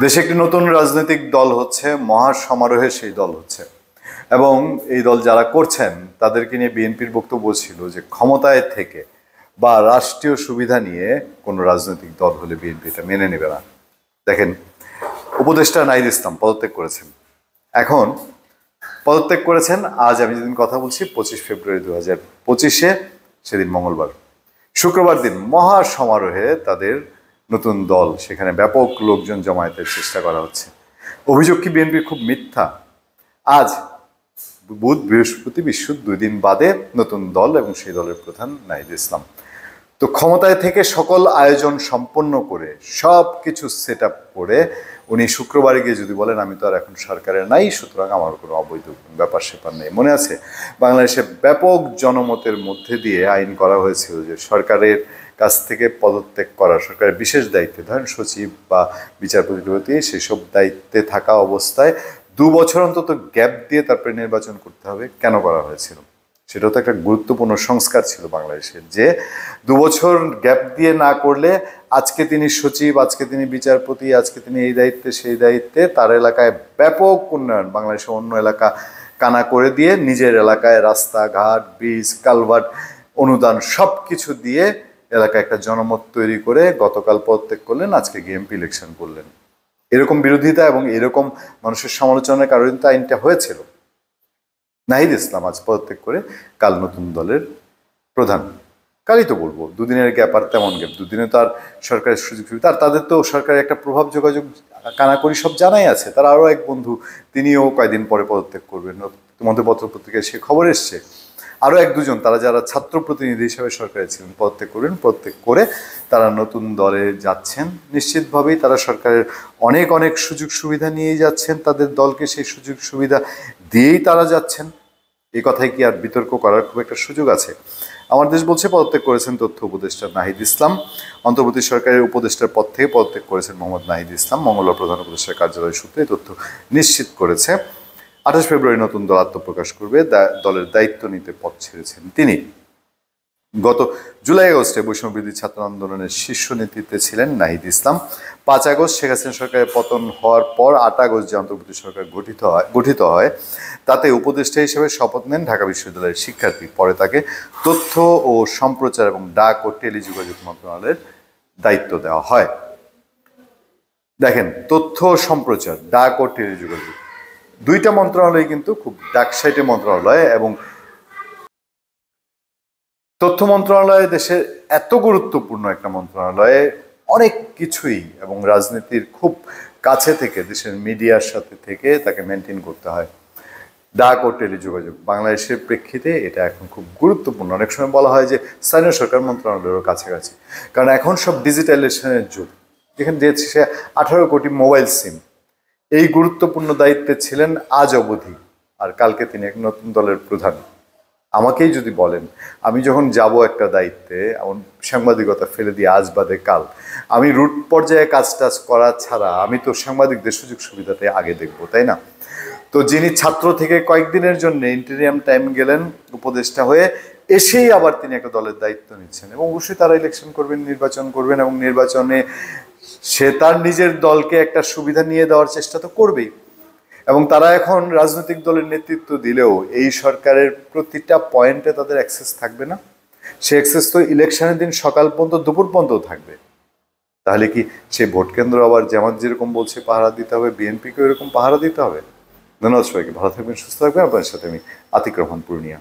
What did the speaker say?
দেশে একটি নতুন রাজনৈতিক দল হচ্ছে, মহা সমারোহে সেই দল হচ্ছে। এবং এই দল যারা করছেন তাদেরকে নিয়ে বিএনপির বক্তব্য ছিল যে ক্ষমতায় থেকে বা রাষ্ট্রীয় সুবিধা নিয়ে কোনো রাজনৈতিক দল হলে বিএনপি এটা মেনে নেবে না। দেখেন, উপদেষ্টা নাহিদ ইসলাম পদত্যাগ করেছেন। এখন পদত্যাগ করেছেন আজ আমি যেদিন কথা বলছি 25 ফেব্রুয়ারি 2025, সেদিন মঙ্গলবার। শুক্রবার দিন মহা সমারোহে তাদের নতুন দল, সেখানে ব্যাপক লোকজন জমায়েতের চেষ্টা করা হচ্ছে। অভিযোগ কি বিএনপির খুব মিথ্যা? আজ বুধ বৃহস্পতি বৃহস্পতি 2 দিন বাদে নতুন দল এবং সেই দলের প্রধান নাহিদ ইসলাম। তো ক্ষমতায় থেকে সকল আয়োজন সম্পন্ন করে সব কিছু সেট আপ করে উনি শুক্রবারে গিয়ে যদি বলেন আমি তো আর এখন সরকারের নাই, সুতরাং আমার কোনো অবৈধ ব্যাপার স্যাপার নেই। মনে আছে বাংলাদেশে ব্যাপক জনমতের মধ্যে দিয়ে আইন করা হয়েছিল যে সরকারের কাছ থেকে পদত্যাগ করা, সরকারের বিশেষ দায়িত্বে ধরেন সচিব বা বিচারপতি সেসব দায়িত্বে থাকা অবস্থায় 2 বছর অন্তত গ্যাপ দিয়ে তারপরে নির্বাচন করতে হবে। কেন করা হয়েছিল? সেটা তো একটা গুরুত্বপূর্ণ সংস্কার ছিল বাংলাদেশের, যে 2 বছর গ্যাপ দিয়ে না করলে আজকে তিনি সচিব, আজকে তিনি বিচারপতি, আজকে তিনি এই দায়িত্বে সেই দায়িত্বে, তার এলাকায় ব্যাপক উন্নয়ন, বাংলাদেশের অন্য এলাকা কানা করে দিয়ে নিজের এলাকায় রাস্তাঘাট, ব্রিজ, কালভার্ট, অনুদান সব কিছু দিয়ে এলাকায় একটা জনমত তৈরি করে গতকাল পদত্যাগ করলেন, আজকে গিয়ে এমপি ইলেকশন করলেন। এরকম বিরোধিতা এবং এরকম মানুষের সমালোচনার কারণে তো আইনটা হয়েছিল। নাহিদ ইসলাম আজ পদত্যাগ করে কাল নতুন দলের প্রধান। কালই তো বলবো, 2 দিনের গ্যাপ, আর তেমন গ্যাপ 2 দিনে তো আর সরকারের সুযোগ সুবিধা, আর তাদের তো সরকারের একটা প্রভাব যোগাযোগ কানাকড়ি সব জানাই আছে। তার আরও এক বন্ধু, তিনিও কয়েকদিন পরে পদত্যাগ করবেন, তোমাদের পত্রপত্রিকায় সে খবর এসছে। আরও 1-2 জন তারা যারা ছাত্র প্রতিনিধি হিসাবে সরকারে ছিলেন পদত্যাগ করবেন। পদত্যাগ করে তারা নতুন দলে যাচ্ছেন। নিশ্চিতভাবেই তারা সরকারের অনেক অনেক সুযোগ সুবিধা নিয়েই যাচ্ছেন, তাদের দলকে সেই সুযোগ সুবিধা দিয়েই তারা যাচ্ছেন। এই কথায় কি আর বিতর্ক করার খুব একটা সুযোগ আছে? আমার দেশ বলছে পদত্যাগ করেছেন তথ্য উপদেষ্টা নাহিদ ইসলাম। অন্তর্বর্তী সরকারের উপদেষ্টার পদ থেকে পদত্যাগ করেছেন মোহাম্মদ নাহিদ ইসলাম। মঙ্গলবার প্রধান উপদেষ্টার কার্যালয় সূত্রে এই তথ্য নিশ্চিত করেছে। 28 ফেব্রুয়ারি নতুন দল আত্মপ্রকাশ করবে। দলের দায়িত্ব নিতে পদ ছেড়েছেন তিনি। গত জুলাই-আগস্টে বৈষম্যবিরোধী ছাত্র আন্দোলনের শীর্ষ নেতৃত্বে ছিলেন নাহিদ ইসলাম। 5 আগস্ট শেখ হাসিনা সরকারের পতন হওয়ার পর 8 আগস্ট যে অন্তর্বর্তী সরকার গঠিত হয় তাতে উপদেষ্টা হিসেবে শপথ নেন ঢাকা বিশ্ববিদ্যালয়ের শিক্ষার্থী। পরে তাকে তথ্য ও সম্প্রচার এবং ডাক ও টেলিযোগাযোগ মন্ত্রণালয়ের দায়িত্ব দেওয়া হয়। দেখেন, তথ্য সম্প্রচার, ডাক ও টেলিযোগাযোগ 2টা মন্ত্রণালয় কিন্তু খুব ডাকসাইটে মন্ত্রণালয়, এবং তথ্য মন্ত্রণালয় দেশের এত গুরুত্বপূর্ণ একটা মন্ত্রণালয়ে অনেক কিছুই এবং রাজনীতির খুব কাছে থেকে দেশের মিডিয়ার সাথে থেকে তাকে মেনটেন করতে হয়। ডাক ও টেলিযোগাযোগ বাংলাদেশের প্রেক্ষিতে এটা এখন খুব গুরুত্বপূর্ণ। অনেক সময় বলা হয় যে স্থানীয় সরকার মন্ত্রণালয়ের কাছাকাছি, কারণ এখন সব ডিজিটালাইজেশনের যুগ, যেখানে দিয়েছে সে 18 কোটি মোবাইল সিম। এই গুরুত্বপূর্ণ দায়িত্বে ছিলেন আজ অবধি, আর কালকে তিনি এক নতুন দলের প্রধান। আমাকেই যদি বলেন, আমি যখন যাব একটা দায়িত্বে, এমন সাংবাদিকতা ফেলে দিয়ে আজ বাদে কাল, আমি রুট পর্যায়ে কাজ টাজ করা ছাড়া আমি তো সাংবাদিকদের সুযোগ সুবিধাতে আগে দেখবো, তাই না? তো যিনি ছাত্র থেকে কয়েকদিনের জন্য ইন্টেরিয়াম টাইম গেলেন উপদেষ্টা হয়ে, এসেই আবার তিনি একটা দলের দায়িত্ব নিচ্ছেন, এবং অবশ্যই তারা ইলেকশন করবেন, নির্বাচন করবেন, এবং নির্বাচনে সে তার নিজের দলকে একটা সুবিধা নিয়ে দেওয়ার চেষ্টা তো করবেই। এবং তারা এখন রাজনৈতিক দলের নেতৃত্ব দিলেও এই সরকারের প্রতিটা পয়েন্টে তাদের অ্যাক্সেস থাকবে না। সে অ্যাক্সেস তো ইলেকশনের দিন সকাল পর্যন্ত, দুপুর পর্যন্ত থাকবে। তাহলে কি সেই ভোট কেন্দ্র আবার জামাত যেরকম বলছে পাহারা দিতে হবে, বিএনপিকেও এরকম পাহারা দিতে হবে? ধন্যবাদ সবাইকে, ভালো থাকবেন, সুস্থ থাকবেন। আপনার সাথে আমি আতিক রহমান, পূর্ণিয়া।